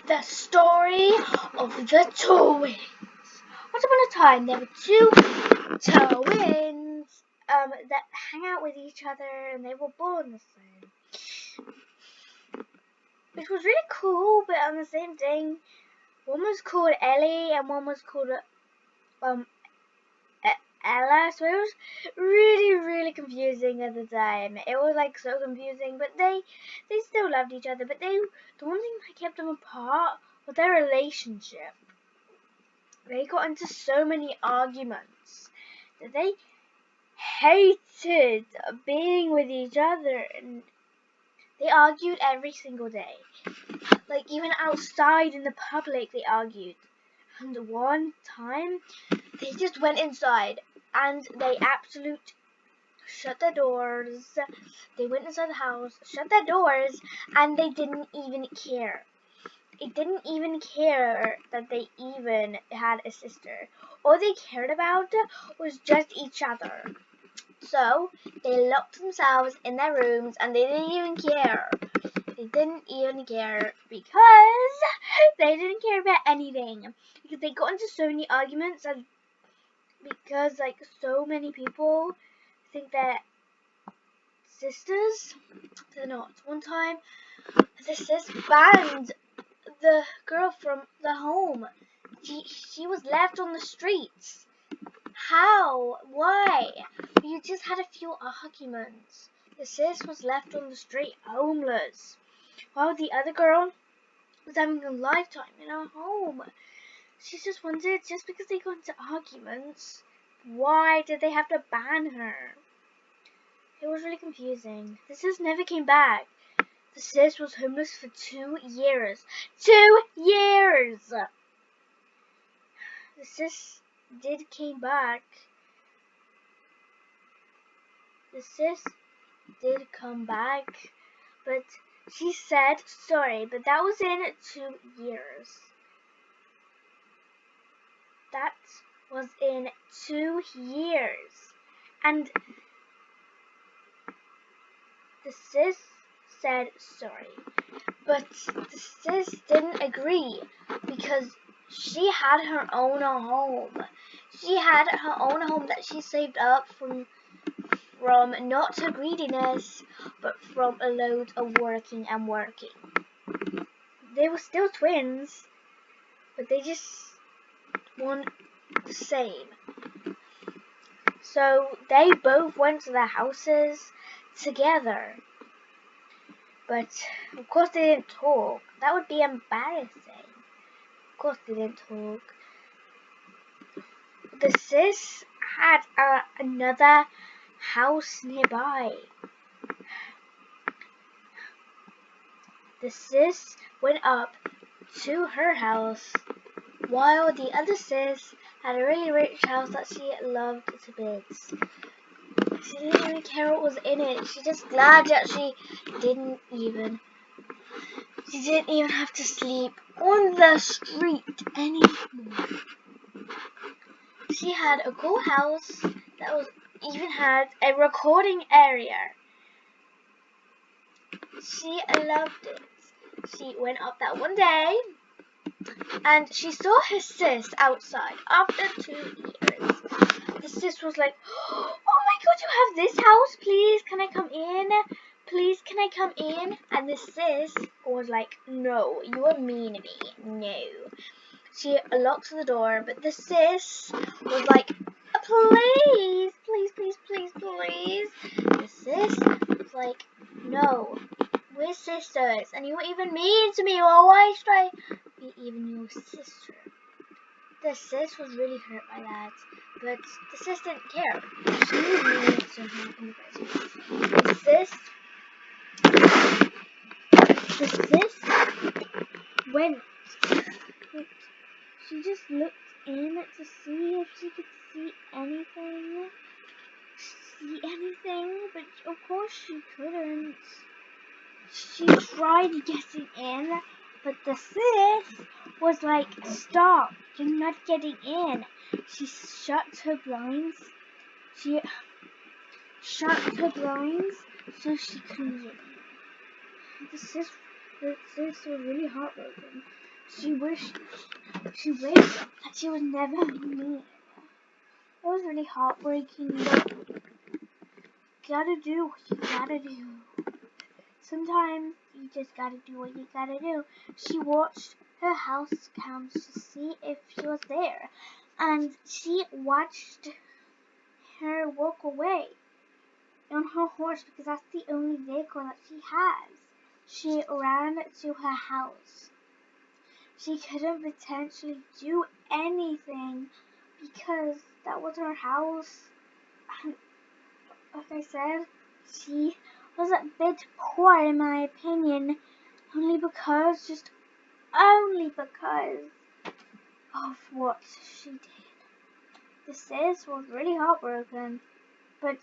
The story of the twins. Once upon a time, there were two twins that hang out with each other, and they were born the same. Which was really cool, but on the same thing, one was called Ellie and one was called Ella. So it was really confusing at the time. It was like so confusing, but they still loved each other. But the one thing that kept them apart was their relationship. They got into so many arguments that they hated being with each other, and they argued every single day. Like even outside in the public they argued. And one time they just went inside and they shut their doors. They went inside the house, shut their doors, and they didn't even care. It didn't even care that they even had a sister. All they cared about was just each other. So they locked themselves in their rooms and they didn't even care. They didn't even care because they didn't care about anything. Because they got into so many arguments and because like so many people think they're sisters. They're not. One time the sis banned the girl from the home. She was left on the streets. How? Why? We just had a few arguments. The sis was left on the street, homeless, while the other girl was having a lifetime in her home. She just wondered, just because they got into arguments, why did they have to ban her? It was really confusing. The sis never came back. The sis was homeless for 2 years. 2 years! The sis did came back. The sis did come back, but she said sorry, but that was in 2 years. That was in 2 years. And the sis said sorry, but the sis didn't agree because she had her own home. She had her own home that she saved up from not her greediness, but from a load of working. They were still twins, but they just weren't the same. So they both went to their houses together. But of course they didn't talk. That would be embarrassing. Of course they didn't talk. The sis had another house nearby. The sis went up to her house while the other sis had a really rich house that she loved to bits. She didn't even care what was in it. She's just glad that she didn't even have to sleep on the street anymore. She had a cool house that even had a recording area. She loved it. She went up that one day and she saw her sis outside after 2 years. The sis was like, "Oh my god, you have this house? Please, can I come in? Please, can I come in?" And the sis was like, "No, you are mean to me. No." She locked the door, but the sis was like, "Please, please, please, please, please." The sis was like, "No, we're sisters, and you were even mean to me. Well, why should I be even your sister?" The sis was really hurt by that, but the sis didn't care. She knew something in the first place. The sis went. She just looked in to see if she could see anything. But of course she couldn't. She tried getting in, but the sis was like, "Stop, you're not getting in." She shut her blinds. She shut her blinds so she couldn't get in. The sis Her sis was really heartbroken. She wished that she was never mean. It was really heartbreaking, but you gotta do what you gotta do. Sometimes you just gotta do what you gotta do. She watched her house cams to see if she was there, and she watched her walk away on her horse because that's the only vehicle that she has. She ran to her house. She couldn't potentially do anything because that was her house. And like I said, she was a bit poor in my opinion, only because of what she did. The sis was really heartbroken, but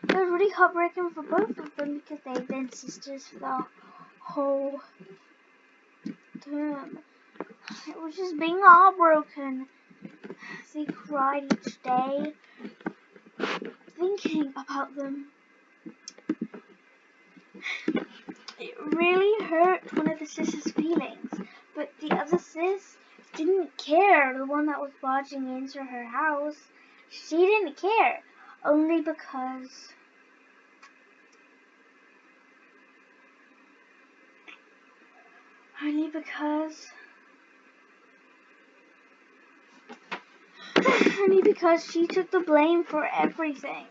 it was really heartbreaking for both of them because they've been sisters for the whole term. It was just being heartbroken. They cried each day, thinking about them. It really hurt one of the sisters' feelings, but the other sis didn't care. The one that was barging into her house, she didn't care, only because she took the blame for everything.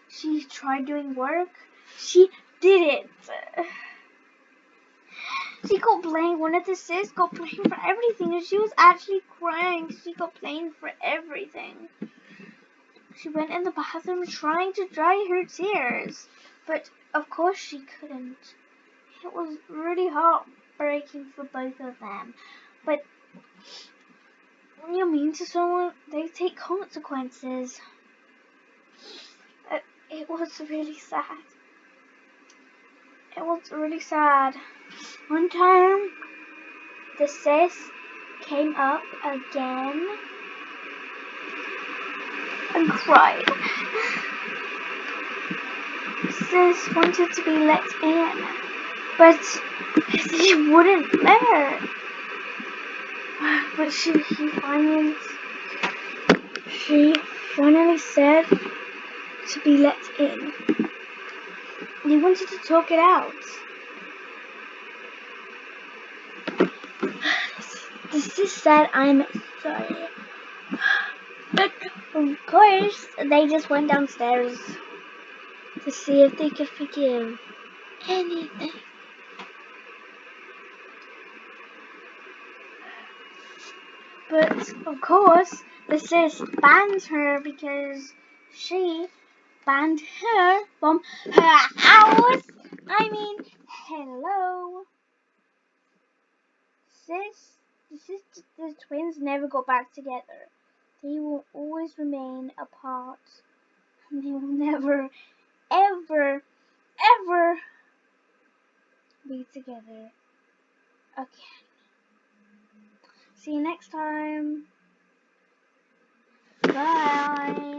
She tried doing work. She did it. She got blamed. One of the sis got blamed for everything, and she was actually crying. She got blamed for everything. She went in the bathroom trying to dry her tears, but of course she couldn't. It was really heartbreaking for both of them. But when you're mean to someone, they take consequences. It was really sad. It was really sad. One time, the sis came up again and cried. Sis wanted to be let in, but she wouldn't let her. But she finally said to be let in. They wanted to talk it out. The sis said, "I'm sorry." But of course, they just went downstairs to see if they could forgive anything. But of course, the sis banned her because she banned her from her house. I mean, hello. The twins never got back together. They will always remain apart. And they will never, ever, ever be together again. See you next time. Bye.